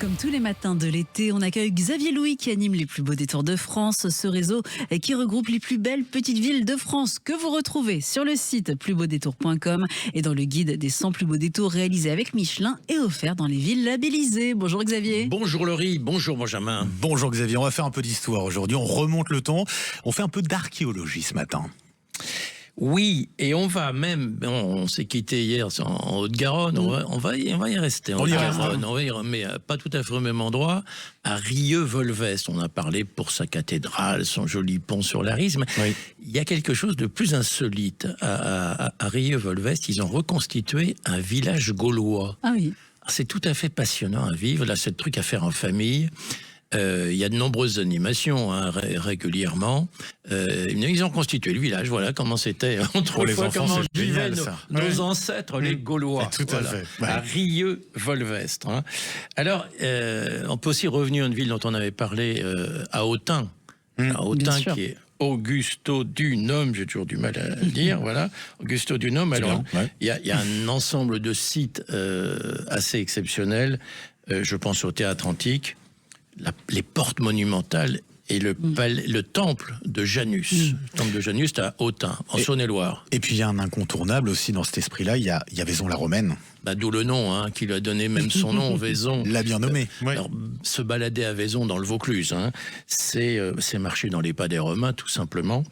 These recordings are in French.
Comme tous les matins de l'été, on accueille Xavier Louis qui anime les plus beaux détours de France. Ce réseau qui regroupe les plus belles petites villes de France que vous retrouvez sur le site plusbeaudétours.com et dans le guide des 100 plus beaux détours réalisés avec Michelin et offert dans les villes labellisées. Bonjour Xavier. Bonjour Laurie, bonjour Benjamin. Bonjour Xavier, on va faire un peu d'histoire aujourd'hui, on remonte le temps, on fait un peu d'archéologie ce matin. Oui, et on va même, on s'est quitté hier en Haute-Garonne, on va y rester. On y reste. Mais pas tout à fait au même endroit, à Rieux-Volveste. On a parlé pour sa cathédrale, son joli pont sur l'Arisme. Oui. Il y a quelque chose de plus insolite. À Rieux-Volveste, ils ont reconstitué un village gaulois. Ah oui. C'est tout à fait passionnant à vivre. Là, c'est le truc à faire en famille. Il y a de nombreuses animations régulièrement. Ils ont constitué le village, voilà comment c'était autrefois, comment vivaient nos ancêtres, les Gaulois. Tout à fait. Ouais. À Rieux-Volveste. Hein. Alors, on peut aussi revenir à une ville dont on avait parlé, à Autun. À Autun, qui est Augusto Dunum, j'ai toujours du mal à le dire, voilà. Augusto Dunum, alors, il y a un ensemble de sites assez exceptionnels. Je pense au théâtre antique. Les portes monumentales et le temple de Janus. Le temple de Janus, c'est à Autun, en Saône-et-Loire. Et puis il y a un incontournable aussi dans cet esprit-là, il y a Vaison-la-Romaine. D'où le nom, qui lui a donné même son nom, Vaison. L'a bien nommé. Alors, se balader à Vaison dans le Vaucluse, c'est marcher dans les pas des Romains, tout simplement.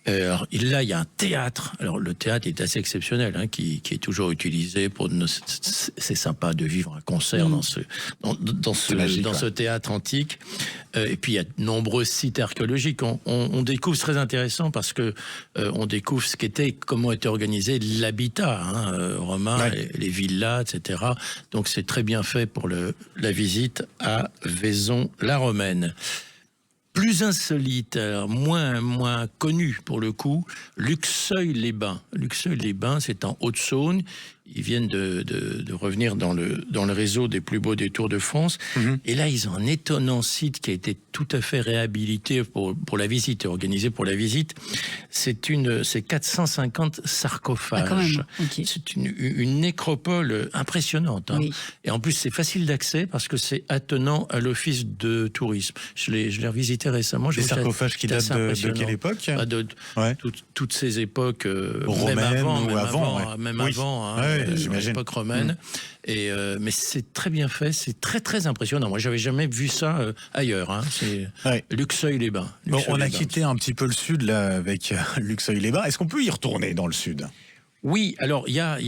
Alors, là, il y a un théâtre. Alors, le théâtre est assez exceptionnel, qui est toujours utilisé pour. C'est sympa de vivre un concert dans ce théâtre antique. Et puis, il y a de nombreux sites archéologiques. On découvre, c'est très intéressant parce que on découvre comment était organisé l'habitat romain, les villas, etc. Donc, c'est très bien fait pour la visite à Vaison-la-Romaine. Plus insolite, alors moins connu pour le coup, Luxeuil-les-Bains. Luxeuil-les-Bains, c'est en Haute-Saône. Ils viennent de revenir dans le réseau des plus beaux détours de France. Et là, ils ont un étonnant site qui a été tout à fait réhabilité pour la visite, organisé pour la visite. C'est 450 sarcophages. Ah, quand même. Okay. C'est une nécropole impressionnante. Oui. Et en plus, c'est facile d'accès parce que c'est attenant à l'office de tourisme. Je l'ai revisité récemment. Les sarcophages qui datent de quelle époque? Toutes ces époques, romaines même avant. L'époque romaine. Mais c'est très bien fait, c'est très très impressionnant. Moi, j'avais jamais vu ça ailleurs. C'est Luxeuil-les-Bains. On a quitté un petit peu le sud là avec Luxeuil-les-Bains. Est-ce qu'on peut y retourner dans le sud? Oui, alors il y a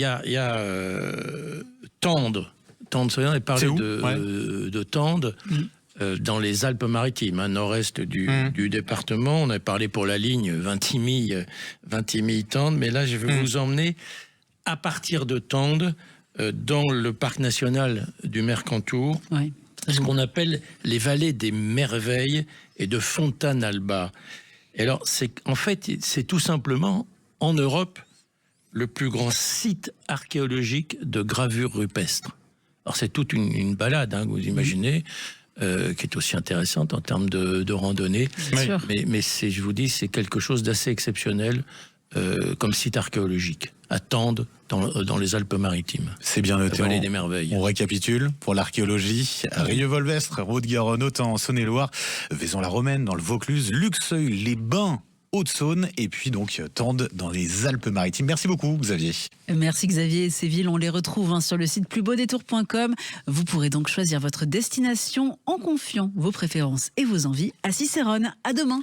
Tende. Tende, on a parlé de Tende. Dans les Alpes-Maritimes, nord-est du département. On a parlé pour la ligne Vintimille-Tende, mais là, je vais vous emmener à partir de Tende, dans le parc national du Mercantour, ce qu'on appelle les vallées des merveilles et de Fontanalba. Et alors, c'est tout simplement, en Europe, le plus grand site archéologique de gravure rupestre. Alors, c'est toute une balade, vous imaginez, qui est aussi intéressante en termes de randonnée. Mais je vous dis, c'est quelque chose d'assez exceptionnel comme site archéologique, à Tende, dans les Alpes-Maritimes. C'est bien noté. La vallée des merveilles. On récapitule pour l'archéologie. Rieux-Volveste, Haute-Garonne, Autun en Saône-et-Loire, Vaison-la-Romaine dans le Vaucluse, Luxeuil-les-Bains, Haute-Saône, et puis donc Tende dans les Alpes-Maritimes. Merci beaucoup Xavier. Merci Xavier. Ces villes, on les retrouve sur le site plusbeaudétours.com. Vous pourrez donc choisir votre destination en confiant vos préférences et vos envies à Cicérone. À demain.